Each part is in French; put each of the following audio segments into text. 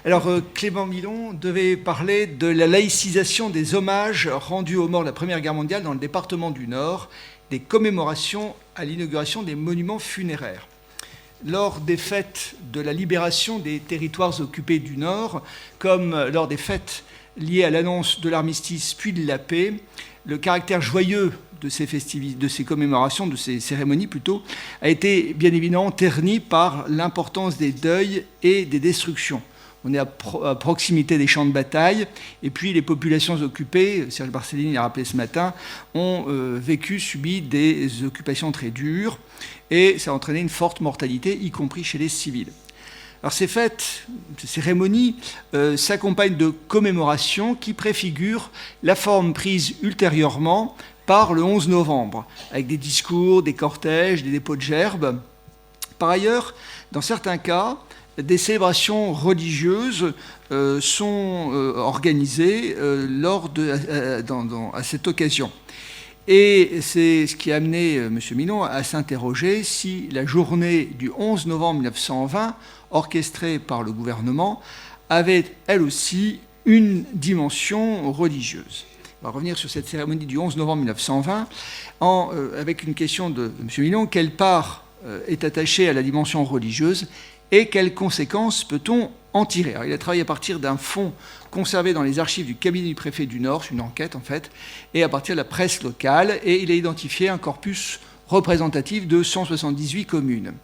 Alors, Clément Milon devait parler de la laïcisation des hommages rendus aux morts de la Première Guerre mondiale dans le département du Nord, des commémorations à l'inauguration des monuments funéraires. Lors des fêtes de la libération des territoires occupés du Nord, comme lors des fêtes liées à l'annonce de l'armistice puis de la paix, le caractère joyeux de ces festivités, de ces commémorations, de ces cérémonies plutôt, a été bien évidemment terni par l'importance des deuils et des destructions. On est à proximité des champs de bataille, et puis les populations occupées, Serge Barcellini l'a rappelé ce matin, ont subi des occupations très dures, et ça a entraîné une forte mortalité, y compris chez les civils. Alors ces fêtes, ces cérémonies s'accompagnent de commémorations qui préfigurent la forme prise ultérieurement par le 11 novembre, avec des discours, des cortèges, des dépôts de gerbes. Par ailleurs, dans certains cas, des célébrations religieuses sont organisées à cette occasion. Et c'est ce qui a amené M. Milon à s'interroger si la journée du 11 novembre 1920, orchestrée par le gouvernement, avait elle aussi une dimension religieuse. On va revenir sur cette cérémonie du 11 novembre 1920 avec une question de M. Milon. Quelle part est attachée à la dimension religieuse et quelles conséquences peut-on en tirer? Alors, il a travaillé à partir d'un fonds conservé dans les archives du cabinet du préfet du Nord, c'est une enquête en fait, et à partir de la presse locale, et il a identifié un corpus représentatif de 178 communes.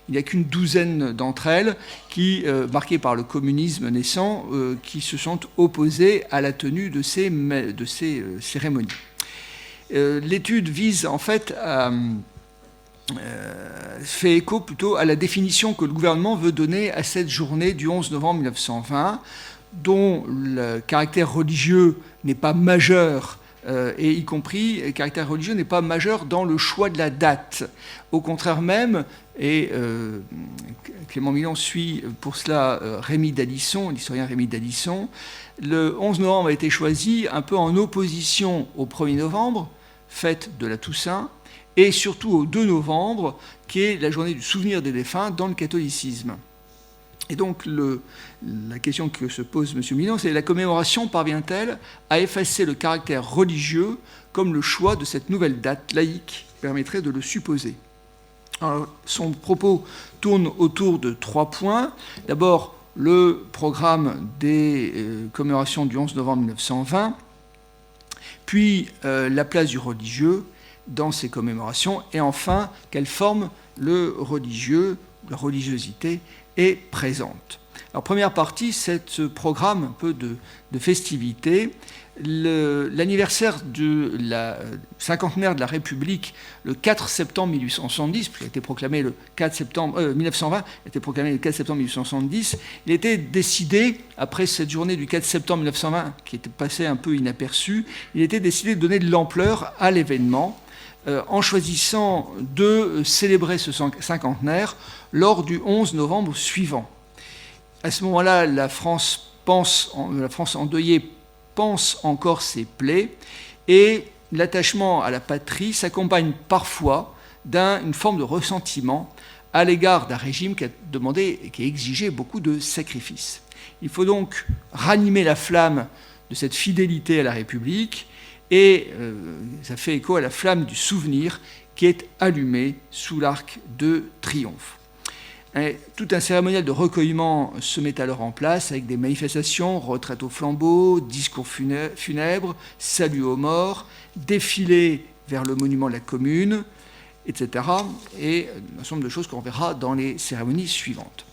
Il n'y a qu'une douzaine d'entre elles qui, marquées par le communisme naissant, qui se sont opposées à la tenue de ces cérémonies. L'étude vise en fait à fait écho plutôt à la définition que le gouvernement veut donner à cette journée du 11 novembre 1920, dont le caractère religieux n'est pas majeur, et y compris le caractère religieux n'est pas majeur dans le choix de la date. Au contraire même, et Clément Milon suit pour cela Rémy d'Alisson, l'historien Rémy d'Alisson, le 11 novembre a été choisi un peu en opposition au 1er novembre, fête de la Toussaint, et surtout au 2 novembre, qui est la journée du souvenir des défunts dans le catholicisme. Et donc, la question que se pose M. Milon, c'est la commémoration parvient-elle à effacer le caractère religieux comme le choix de cette nouvelle date laïque permettrait de le supposer? Alors, son propos tourne autour de 3 points. D'abord, le programme des commémorations du 11 novembre 1920, puis la place du religieux dans ces commémorations, et enfin, quelle forme la religiosité est présente. Alors, première partie, c'est ce programme un peu de festivité. L'anniversaire de la cinquantenaire de la République, le 4 septembre 1870, qui a été proclamé le 4 septembre 1920, a été proclamé le 4 septembre 1870, il a été décidé, après cette journée du 4 septembre 1920, qui était passée un peu inaperçue, il a été décidé de donner de l'ampleur à l'événement, en choisissant de célébrer ce cinquantenaire lors du 11 novembre suivant. À ce moment-là, la France endeuillée pense encore ses plaies, et l'attachement à la patrie s'accompagne parfois d'une forme de ressentiment à l'égard d'un régime qui a demandé et qui a exigé beaucoup de sacrifices. Il faut donc ranimer la flamme de cette fidélité à la République, et ça fait écho à la flamme du souvenir qui est allumée sous l'arc de triomphe. Et tout un cérémonial de recueillement se met alors en place avec des manifestations, retraite au flambeau, discours funèbres, salut aux morts, défilé vers le monument de la commune, etc. Et un certain nombre de choses qu'on verra dans les cérémonies suivantes.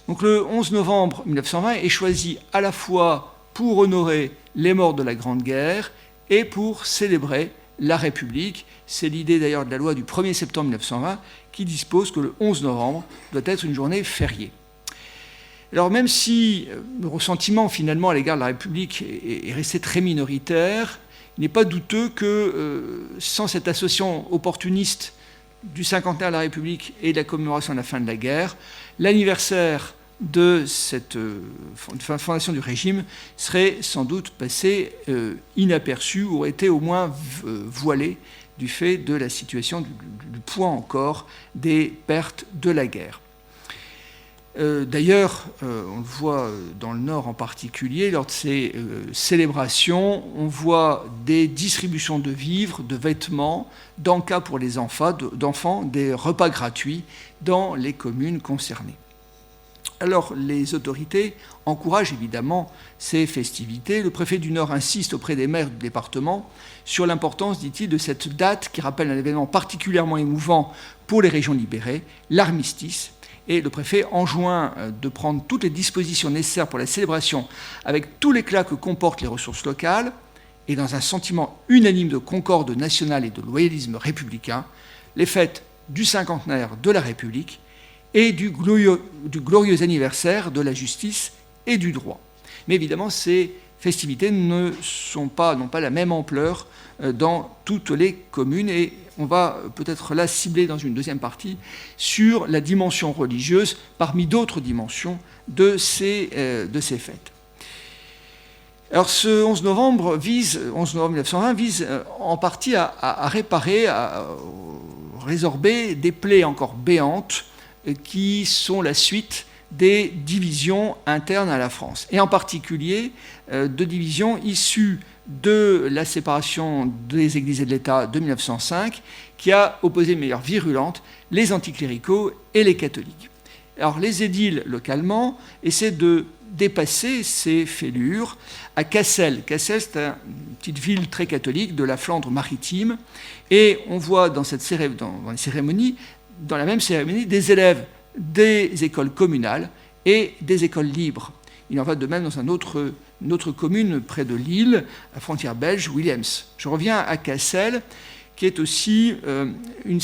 Donc le 11 novembre 1920 est choisi à la fois pour honorer les morts de la Grande Guerre et pour célébrer la République. C'est l'idée d'ailleurs de la loi du 1er septembre 1920 qui dispose que le 11 novembre doit être une journée fériée. Alors même si le ressentiment finalement à l'égard de la République est resté très minoritaire, il n'est pas douteux que sans cette association opportuniste du cinquantenaire de la République et de la commémoration de la fin de la guerre, l'anniversaire de cette fondation du régime serait sans doute passé inaperçu ou aurait été au moins voilé du fait de la situation, du poids encore des pertes de la guerre. D'ailleurs, on le voit dans le Nord en particulier, lors de ces célébrations, on voit des distributions de vivres, de vêtements, d'encas pour les d'enfants, des repas gratuits dans les communes concernées. Alors, les autorités encouragent évidemment ces festivités. Le préfet du Nord insiste auprès des maires du département sur l'importance, dit-il, de cette date qui rappelle un événement particulièrement émouvant pour les régions libérées, l'armistice. Et le préfet enjoint de prendre toutes les dispositions nécessaires pour la célébration avec tout l'éclat que comportent les ressources locales et dans un sentiment unanime de concorde nationale et de loyalisme républicain, les fêtes du cinquantenaire de la République et du glorieux anniversaire de la justice et du droit. Mais évidemment, ces festivités n'ont pas la même ampleur dans toutes les communes et on va peut-être là cibler dans une deuxième partie sur la dimension religieuse parmi d'autres dimensions de ces fêtes. Alors ce 11 novembre 1920 vise en partie à réparer, à résorber des plaies encore béantes qui sont la suite des divisions internes à la France, et en particulier de divisions issues de la séparation des églises et de l'État de 1905, qui a opposé de manière virulente les anticléricaux et les catholiques. Alors les édiles, localement, essaient de dépasser ces fêlures. À Cassel, c'est une petite ville très catholique de la Flandre maritime, et on voit dans la même cérémonie, des élèves des écoles communales et des écoles libres. Il en va de même dans une autre commune près de Lille, à frontière belge, Williams. Je reviens à Cassel, qui est aussi une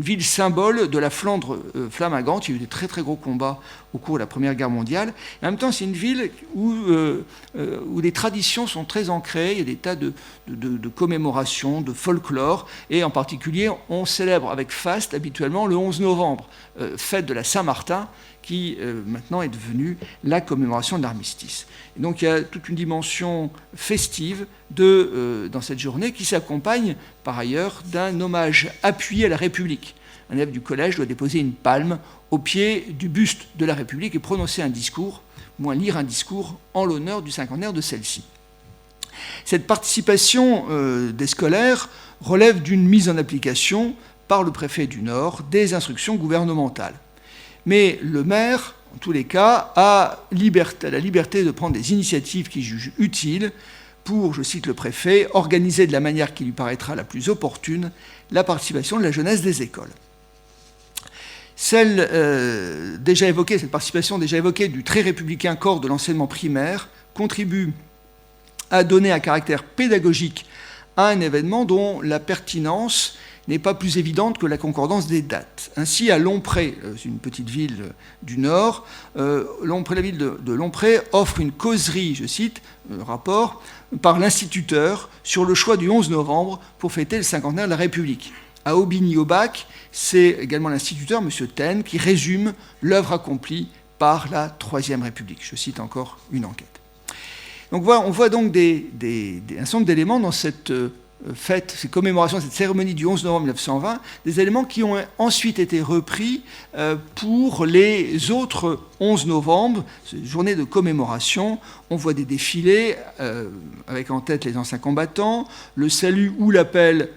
ville symbole de la Flandre flamingante. Il y a eu des très très gros combats au cours de la Première Guerre mondiale. Et en même temps, c'est une ville où les traditions sont très ancrées. Il y a des tas de commémorations, de folklore. Et en particulier, on célèbre avec faste habituellement le 11 novembre, fête de la Saint-Martin, qui maintenant est devenue la commémoration de l'armistice. Et donc il y a toute une dimension festive dans cette journée qui s'accompagne par ailleurs d'un hommage appuyé à la République. Un élève du collège doit déposer une palme au pied du buste de la République et prononcer un discours, ou moins lire un discours en l'honneur du cinquantenaire de celle-ci. Cette participation des scolaires relève d'une mise en application par le préfet du Nord des instructions gouvernementales. Mais le maire, en tous les cas, a la liberté de prendre des initiatives qu'il juge utiles pour, je cite le préfet, organiser de la manière qui lui paraîtra la plus opportune la participation de la jeunesse des écoles. Cette participation déjà évoquée du très républicain corps de l'enseignement primaire contribue à donner un caractère pédagogique à un événement dont la pertinence n'est pas plus évidente que la concordance des dates. Ainsi, à Lompré, une petite ville du Nord, la ville de Lompré offre une causerie, je cite, rapport, par l'instituteur sur le choix du 11 novembre pour fêter le cinquantenaire de la République. À Aubigny-au-Bac, c'est également l'instituteur, M. Taine, qui résume l'œuvre accomplie par la Troisième République. Je cite encore une enquête. Donc voilà, on voit donc un certain nombre d'éléments dans cette fête, ces commémorations, cette cérémonie du 11 novembre 1920, des éléments qui ont ensuite été repris pour les autres 11 novembre, journée de commémoration. On voit des défilés avec en tête les anciens combattants, le salut ou l'appel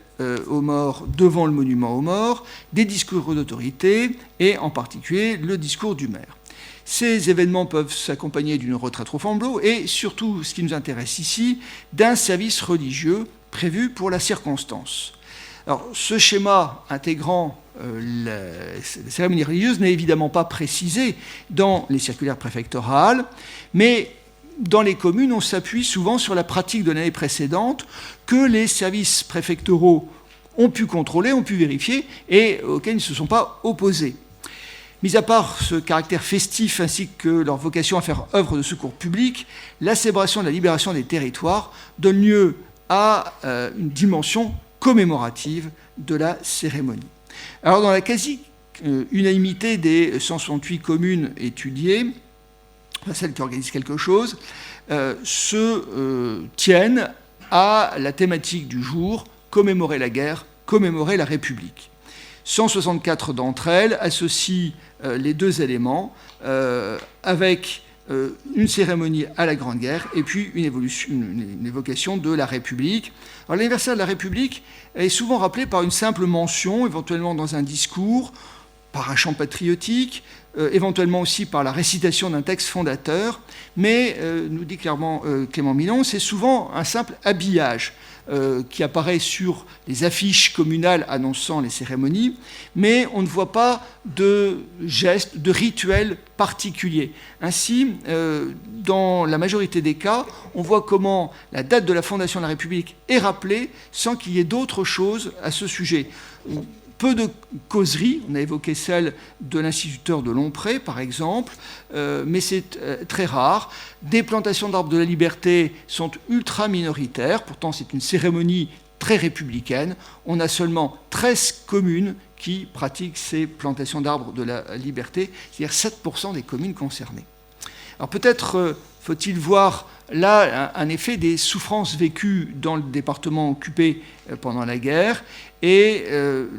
aux morts devant le monument aux morts, des discours d'autorité et en particulier le discours du maire. Ces événements peuvent s'accompagner d'une retraite au flambeau et surtout, ce qui nous intéresse ici, d'un service religieux prévu pour la circonstance. Alors, ce schéma intégrant les cérémonies religieuses n'est évidemment pas précisé dans les circulaires préfectorales, mais dans les communes, on s'appuie souvent sur la pratique de l'année précédente que les services préfectoraux ont pu contrôler, ont pu vérifier et auxquels ils ne se sont pas opposés. Mis à part ce caractère festif ainsi que leur vocation à faire œuvre de secours public, la célébration de la libération des territoires donne lieu à une dimension commémorative de la cérémonie. Alors dans la quasi-unanimité des 168 communes étudiées, celles qui organisent quelque chose, se tiennent à la thématique du jour, commémorer la guerre, commémorer la République. 164 d'entre elles associent les deux éléments avec une cérémonie à la Grande Guerre et puis une évocation de la République. Alors, l'anniversaire de la République est souvent rappelé par une simple mention, éventuellement dans un discours, par un chant patriotique, éventuellement aussi par la récitation d'un texte fondateur, mais, nous dit clairement Clément Milon, c'est souvent un simple habillage qui apparaît sur les affiches communales annonçant les cérémonies, mais on ne voit pas de gestes, de rituels particuliers. Ainsi, dans la majorité des cas, on voit comment la date de la fondation de la République est rappelée sans qu'il y ait d'autre chose à ce sujet. Peu de causeries, on a évoqué celle de l'instituteur de Lompré, par exemple, mais c'est très rare. Des plantations d'arbres de la liberté sont ultra minoritaires, pourtant c'est une cérémonie très républicaine. On a seulement 13 communes qui pratiquent ces plantations d'arbres de la liberté, c'est-à-dire 7% des communes concernées. Alors peut-être faut-il voir là un effet des souffrances vécues dans le département occupé pendant la guerre, et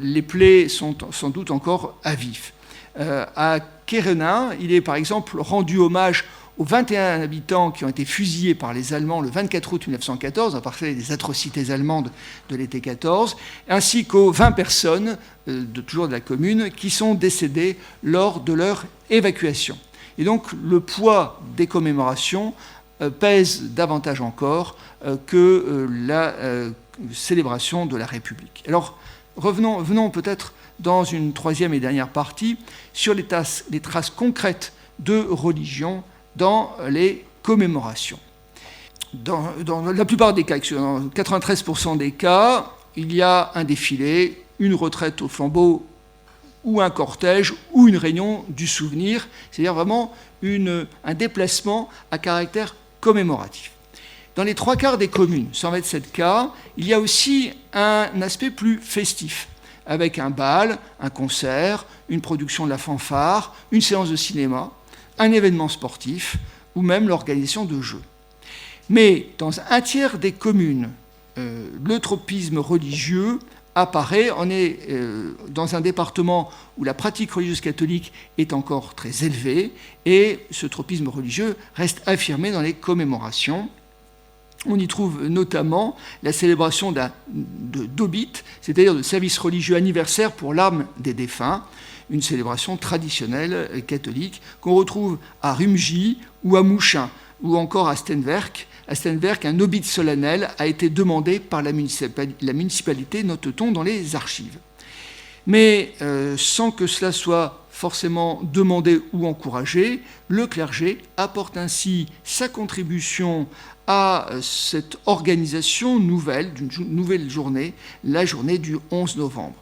les plaies sont sans doute encore à vif. À Kérenin, il est par exemple rendu hommage aux 21 habitants qui ont été fusillés par les Allemands le 24 août 1914, à partir des atrocités allemandes de l'été 14, ainsi qu'aux 20 personnes, toujours de la commune, qui sont décédées lors de leur évacuation. Et donc le poids des commémorations pèse davantage encore que la célébration de la République. Alors venons peut-être dans une troisième et dernière partie sur les traces concrètes de religion dans les commémorations. Dans la plupart des cas, dans 93% des cas, il y a un défilé, une retraite au flambeau, ou un cortège, ou une réunion du souvenir, c'est-à-dire vraiment un déplacement à caractère commémoratif. Dans les 3/4 des communes, 127 cas, il y a aussi un aspect plus festif, avec un bal, un concert, une production de la fanfare, une séance de cinéma, un événement sportif, ou même l'organisation de jeux. Mais dans un tiers des communes, le tropisme religieux apparaît. On est dans un département où la pratique religieuse catholique est encore très élevée, et ce tropisme religieux reste affirmé dans les commémorations. On y trouve notamment la célébration d'obit, c'est-à-dire de service religieux anniversaire pour l'âme des défunts, une célébration traditionnelle catholique qu'on retrouve à Rumgy ou à Mouchin, ou encore à Steenwerk. À Steenwerk, un obit solennel a été demandé par la municipalité, note-t-on dans les archives. Mais sans que cela soit forcément demandé ou encouragé, le clergé apporte ainsi sa contribution à cette organisation nouvelle, d'une nouvelle journée, la journée du 11 novembre.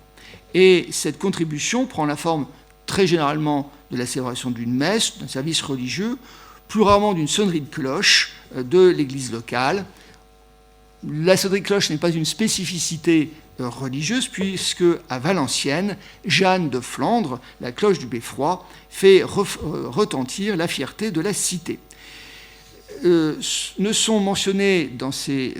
Et cette contribution prend la forme très généralement de la célébration d'une messe, d'un service religieux, plus rarement d'une sonnerie de cloche de l'église locale. La sonnerie de cloche n'est pas une spécificité religieuse, puisque à Valenciennes, Jeanne de Flandre, la cloche du beffroi, fait retentir la fierté de la cité. Ne sont mentionnés dans ces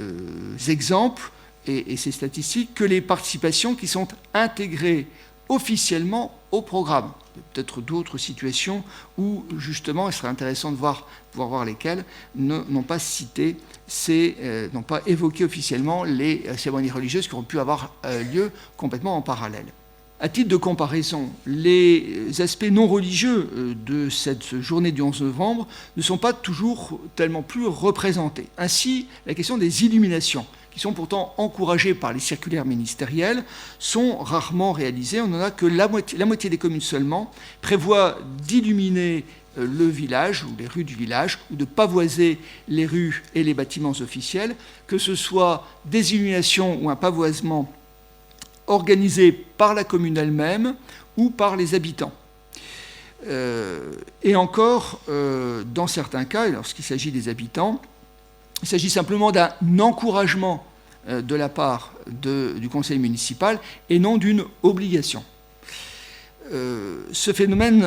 exemples et ces statistiques que les participations qui sont intégrées officiellement au programme. Peut-être d'autres situations où, justement, il serait intéressant de pouvoir voir lesquelles n'ont pas cité, n'ont pas évoqué officiellement les cérémonies religieuses qui auraient pu avoir lieu complètement en parallèle. À titre de comparaison, les aspects non religieux de cette journée du 11 novembre ne sont pas toujours tellement plus représentés. Ainsi, la question des illuminations, qui sont pourtant encouragées par les circulaires ministériels, sont rarement réalisées. On n'en a que la moitié des communes seulement prévoient d'illuminer le village ou les rues du village, ou de pavoiser les rues et les bâtiments officiels, que ce soit des illuminations ou un pavoisement organisé par la commune elle-même ou par les habitants. Et encore, dans certains cas, lorsqu'il s'agit des habitants, il s'agit simplement d'un encouragement de la part du conseil municipal et non d'une obligation. Ce phénomène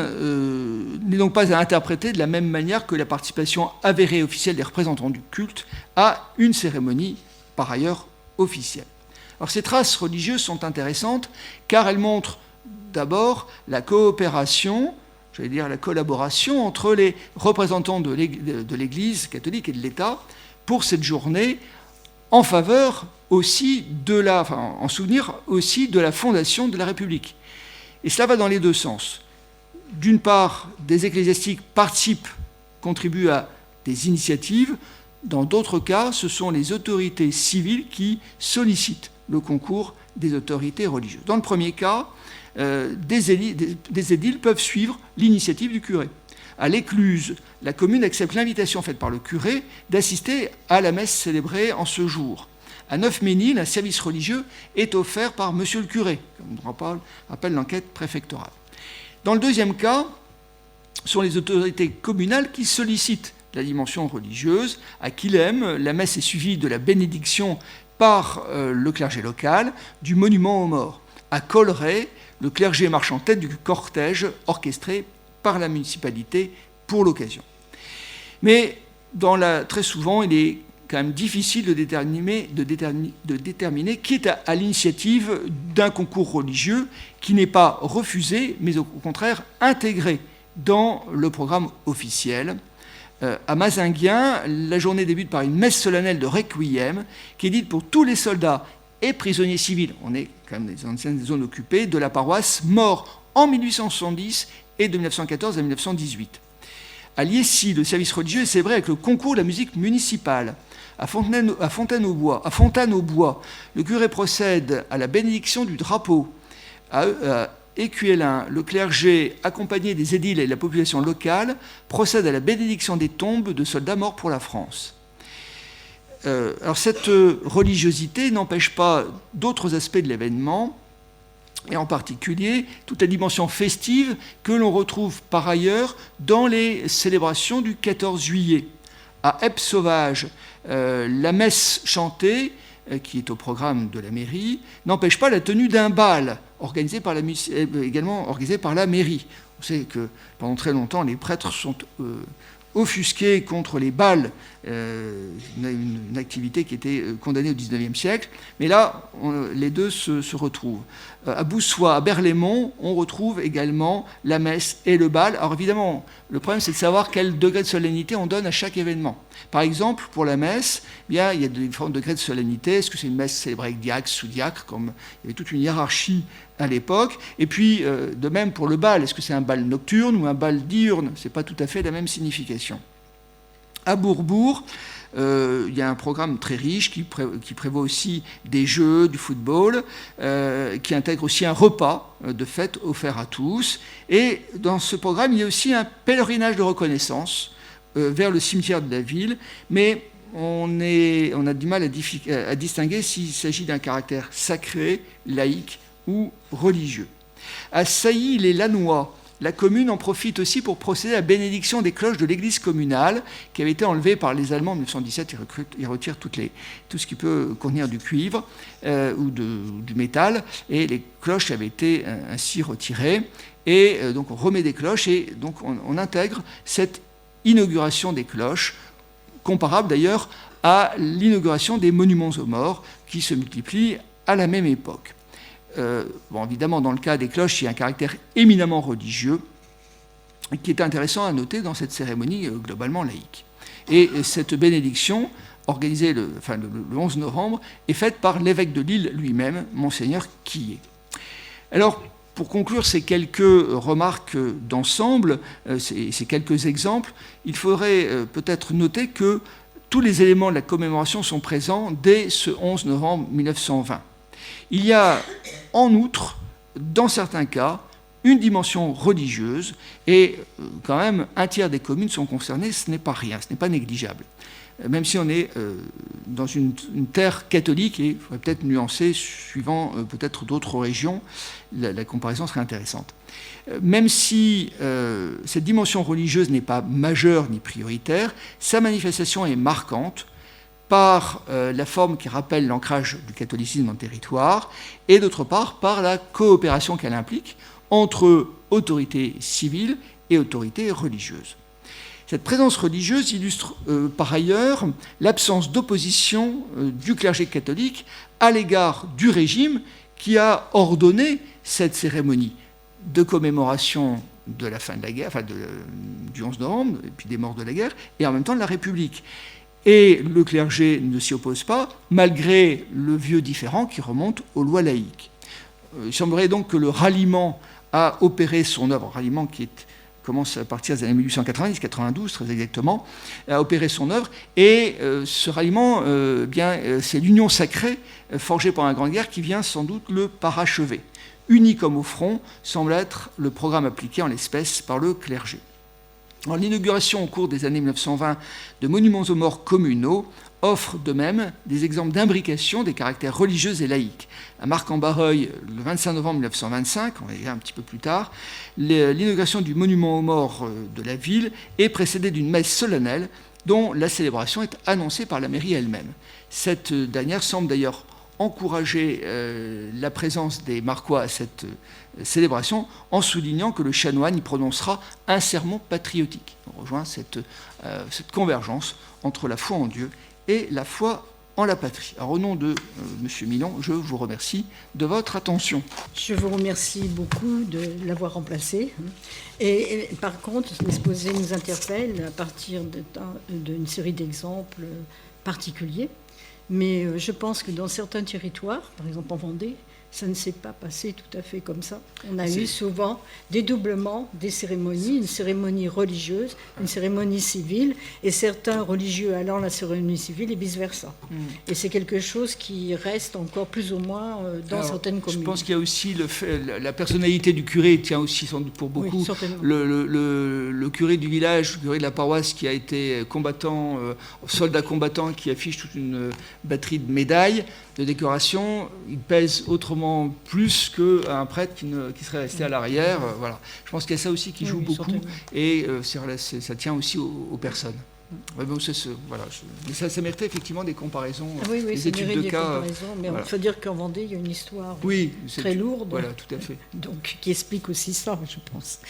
n'est donc pas à interpréter de la même manière que la participation avérée officielle des représentants du culte à une cérémonie par ailleurs officielle. Alors ces traces religieuses sont intéressantes car elles montrent d'abord la coopération, j'allais dire la collaboration entre les représentants de l'Église catholique et de l'État pour cette journée, en faveur aussi en souvenir aussi de la fondation de la République. Et cela va dans les deux sens. D'une part, des ecclésiastiques contribuent à des initiatives. Dans d'autres cas, ce sont les autorités civiles qui sollicitent le concours des autorités religieuses. Dans le premier cas, des édiles peuvent suivre l'initiative du curé. À l'écluse, la commune accepte l'invitation faite par le curé d'assister à la messe célébrée en ce jour. À Neufménil, un service religieux est offert par monsieur le curé, comme rappelle l'enquête préfectorale. Dans le deuxième cas, ce sont les autorités communales qui sollicitent la dimension religieuse. À Quilhem, la messe est suivie de la bénédiction par le clergé local du monument aux morts. À Colleray, le clergé marche en tête du cortège orchestré par la municipalité pour l'occasion. Mais très souvent, il est quand même difficile de déterminer qui est à l'initiative d'un concours religieux qui n'est pas refusé, mais au contraire intégré dans le programme officiel. À Mazinguien, la journée débute par une messe solennelle de Requiem qui est dite pour tous les soldats et prisonniers civils, on est quand même dans anciennes zones occupées, de la paroisse morts en 1870 et de 1914 à 1918. À Liessy, le service religieux est célébré avec le concours de la musique municipale. À Fontaine-au-Bois, le curé procède à la bénédiction du drapeau. À Écuélin, le clergé, accompagné des édiles et de la population locale, procède à la bénédiction des tombes de soldats morts pour la France. Alors cette religiosité n'empêche pas d'autres aspects de l'événement, et en particulier toute la dimension festive que l'on retrouve par ailleurs dans les célébrations du 14 juillet. À Eppe-Sauvage, la messe chantée, qui est au programme de la mairie, n'empêche pas la tenue d'un bal, également organisé par la mairie. On sait que pendant très longtemps, les prêtres sont offusqués contre les bals, une activité qui était condamnée au XIXe siècle. Mais là, les deux se retrouvent. À Boussois, à Berlaymont, on retrouve également la messe et le bal. Alors évidemment, le problème, c'est de savoir quel degré de solennité on donne à chaque événement. Par exemple, pour la messe, bien, il y a différents degrés de solennité. Est-ce que c'est une messe célébrée avec diacre, sous-diacre, comme il y avait toute une hiérarchie à l'époque. Et puis, de même pour le bal, est-ce que c'est un bal nocturne ou un bal diurne? Ce n'est pas tout à fait la même signification. À Bourbourg, il y a un programme très riche qui prévoit aussi des jeux, du football, qui intègre aussi un repas de fête offert à tous. Et dans ce programme, il y a aussi un pèlerinage de reconnaissance vers le cimetière de la ville, mais on a du mal à distinguer s'il s'agit d'un caractère sacré, laïque ou religieux. À Sailly-les-Lannoy, la commune en profite aussi pour procéder à la bénédiction des cloches de l'église communale qui avait été enlevée par les Allemands en 1917. Ils retirent tout ce qui peut contenir du cuivre ou du métal, et les cloches avaient été ainsi retirées. Et donc on remet des cloches, et donc on intègre cette inauguration des cloches, comparable d'ailleurs à l'inauguration des monuments aux morts qui se multiplient à la même époque. Évidemment, dans le cas des cloches, il y a un caractère éminemment religieux qui est intéressant à noter dans cette cérémonie globalement laïque. Et cette bénédiction, organisée le 11 novembre, est faite par l'évêque de Lille lui-même, Monseigneur Quillet. Alors, pour conclure ces quelques remarques d'ensemble, ces quelques exemples, il faudrait peut-être noter que tous les éléments de la commémoration sont présents dès ce 11 novembre 1920. Il y a en outre, dans certains cas, une dimension religieuse, et quand même un tiers des communes sont concernées, ce n'est pas rien, ce n'est pas négligeable. Même si on est dans une terre catholique, et il faudrait peut-être nuancer suivant peut-être d'autres régions, la comparaison serait intéressante. Même si cette dimension religieuse n'est pas majeure ni prioritaire, sa manifestation est marquante par la forme qui rappelle l'ancrage du catholicisme dans le territoire, et d'autre part par la coopération qu'elle implique entre autorités civiles et autorités religieuses. Cette présence religieuse illustre par ailleurs l'absence d'opposition du clergé catholique à l'égard du régime qui a ordonné cette cérémonie. de commémoration de la fin de la guerre, du 11 novembre, et puis des morts de la guerre, et en même temps de la République. Et le clergé ne s'y oppose pas, malgré le vieux différend qui remonte aux lois laïques. Il semblerait donc que le ralliement a opéré son œuvre, ralliement qui commence à partir des années 1890-92 très exactement, a opéré son œuvre, et ce ralliement, c'est l'union sacrée forgée par la Grande Guerre qui vient sans doute le parachever. Uni comme au front semble être le programme appliqué en l'espèce par le clergé. L'inauguration au cours des années 1920 de monuments aux morts communaux offre de même des exemples d'imbrication des caractères religieux et laïques. À Marc-en-Barreuil, le 25 novembre 1925, on va y aller un petit peu plus tard, l'inauguration du monument aux morts de la ville est précédée d'une messe solennelle dont la célébration est annoncée par la mairie elle-même. Cette dernière semble d'ailleurs encourager la présence des Marquois à cette célébration en soulignant que le chanoine y prononcera un sermon patriotique. On rejoint cette convergence entre la foi en Dieu et la foi en la patrie. Alors, au nom de M. Milon, je vous remercie de votre attention. Je vous remercie beaucoup de l'avoir remplacé. Et par contre, l'exposé nous interpelle à partir d'une série d'exemples particuliers. Mais je pense que dans certains territoires, par exemple en Vendée, ça ne s'est pas passé tout à fait comme ça. On a eu souvent des doublements des cérémonies, une cérémonie religieuse, une cérémonie civile, et certains religieux allant à la cérémonie civile et vice-versa. Et c'est quelque chose qui reste encore plus ou moins dans certaines communes. Je pense qu'il y a aussi la personnalité du curé tient aussi sans doute pour beaucoup. Oui, le curé du village, le curé de la paroisse qui a été combattant, soldat combattant, qui affiche toute une batterie de médailles, de décoration, il pèse autrement plus qu'un prêtre qui serait resté à l'arrière. Voilà. Je pense qu'il y a ça aussi qui joue beaucoup, certainement. Et ça tient aussi aux personnes. Ouais, bon, mais ça méritait effectivement des comparaisons, des études de cas. Mais il faut dire qu'en Vendée, il y a une histoire très lourde, voilà, tout à fait. Donc, qui explique aussi ça, je pense.